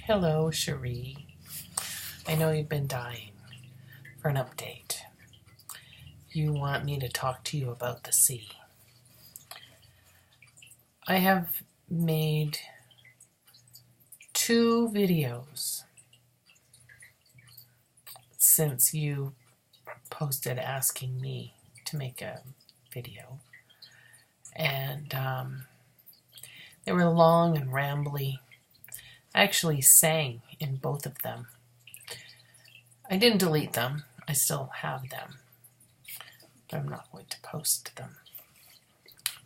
Hello, Cherie. I know you've been dying for an update. You want me to talk to you about the sea. I have made 2 videos since you posted asking me to make a video. And they were long and rambly. I actually sang in both of them. I didn't delete them. I still have them. But I'm not going to post them.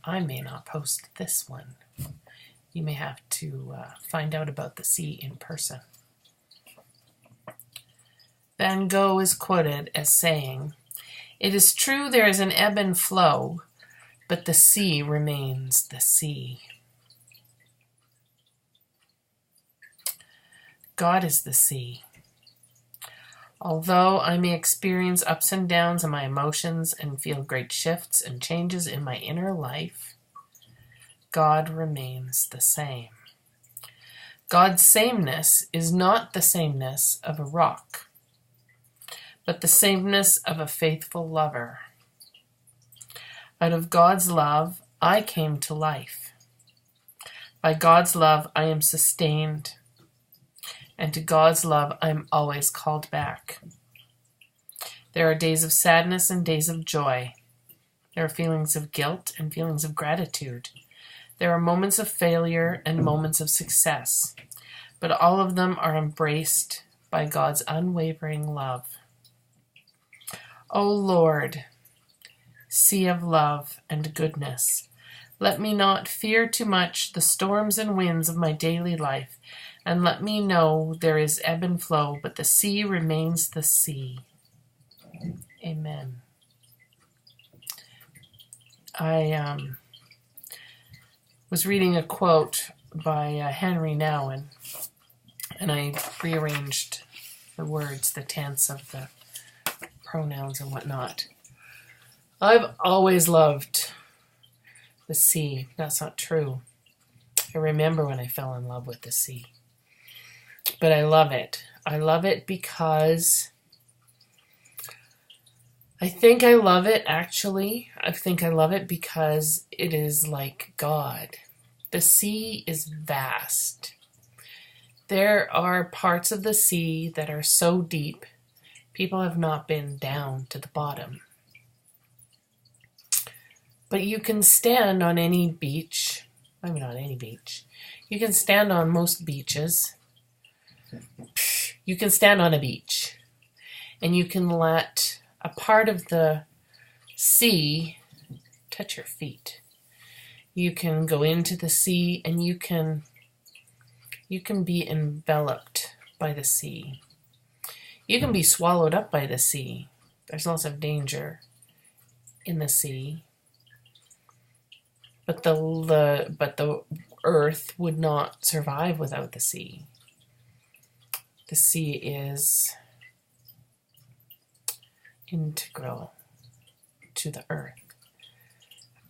I may not post this one. You may have to find out about the sea in person. Van Gogh is quoted as saying, "It is true there is an ebb and flow, but the sea remains the sea." God is the sea. Although I may experience ups and downs in my emotions and feel great shifts and changes in my inner life, God remains the same. God's sameness is not the sameness of a rock, but the sameness of a faithful lover. Out of God's love, I came to life. By God's love, I am sustained. And to God's love, I am always called back. There are days of sadness and days of joy. There are feelings of guilt and feelings of gratitude. There are moments of failure and moments of success. But all of them are embraced by God's unwavering love. O Lord, sea of love and goodness, let me not fear too much the storms and winds of my daily life, and let me know there is ebb and flow, but the sea remains the sea. Amen. I was reading a quote by Henry Nouwen, and I rearranged the words, the tense of the pronouns and whatnot. I've always loved the sea. That's not true. I remember when I fell in love with the sea. But I love it. I love it because I think I love it because it is like God. The sea is vast. There are parts of the sea that are so deep, people have not been down to the bottom. But you can stand on any beach. I mean, not any beach. You can stand on most beaches. You can stand on a beach and you can let a part of the sea touch your feet. You can go into the sea and you can be enveloped by the sea. You can be swallowed up by the sea. There's lots of danger in the sea. But the earth would not survive without the sea. The sea is integral to the earth.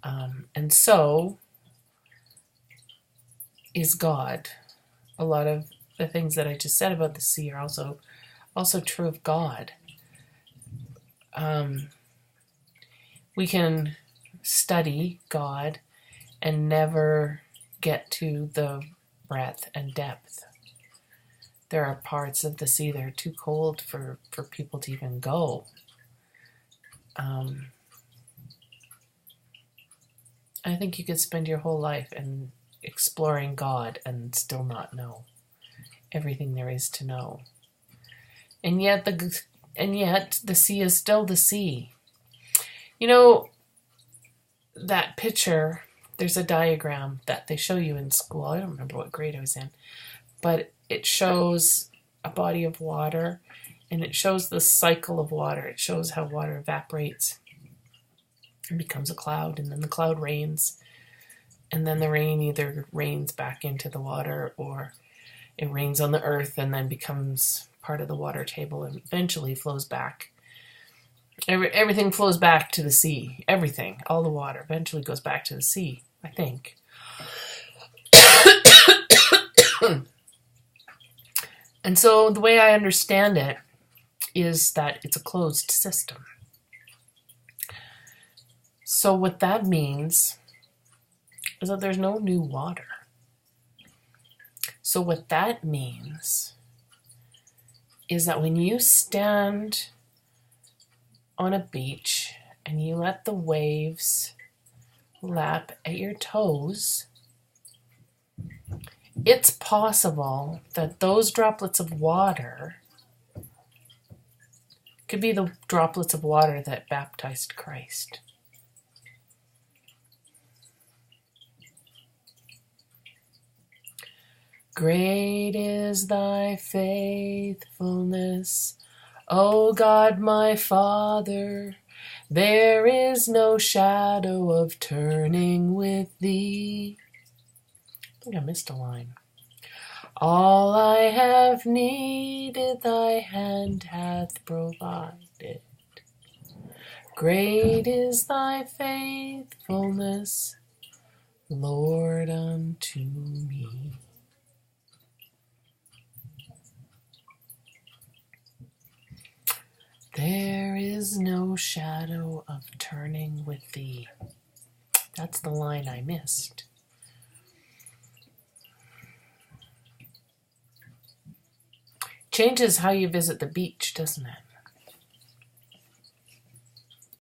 And so is God. A lot of the things that I just said about the sea are also true of God. We can study God and never get to the breadth and depth. There are parts of the sea that are too cold for people to even go. I think you could spend your whole life in exploring God and still not know everything there is to know. And yet the sea is still the sea. You know, that picture, there's a diagram that they show you in school. I don't remember what grade I was in, but it shows a body of water and it shows the cycle of water. It shows how water evaporates and becomes a cloud, and then the cloud rains, and then the rain either rains back into the water or it rains on the earth and then becomes part of the water table and eventually flows back. Everything flows back to the sea. Everything, all the water eventually goes back to the sea, I think. And so the way I understand it is that it's a closed system. So what that means is that there's no new water. So what that means is that when you stand on a beach and you let the waves lap at your toes, it's possible that those droplets of water could be the droplets of water that baptized Christ. Great is thy faithfulness, O God my Father. There is no shadow of turning with thee. I think I missed a line. All I have needed thy hand hath provided. Great is thy faithfulness, Lord, unto me. There is no shadow of turning with thee. That's the line I missed. Changes how you visit the beach, doesn't it?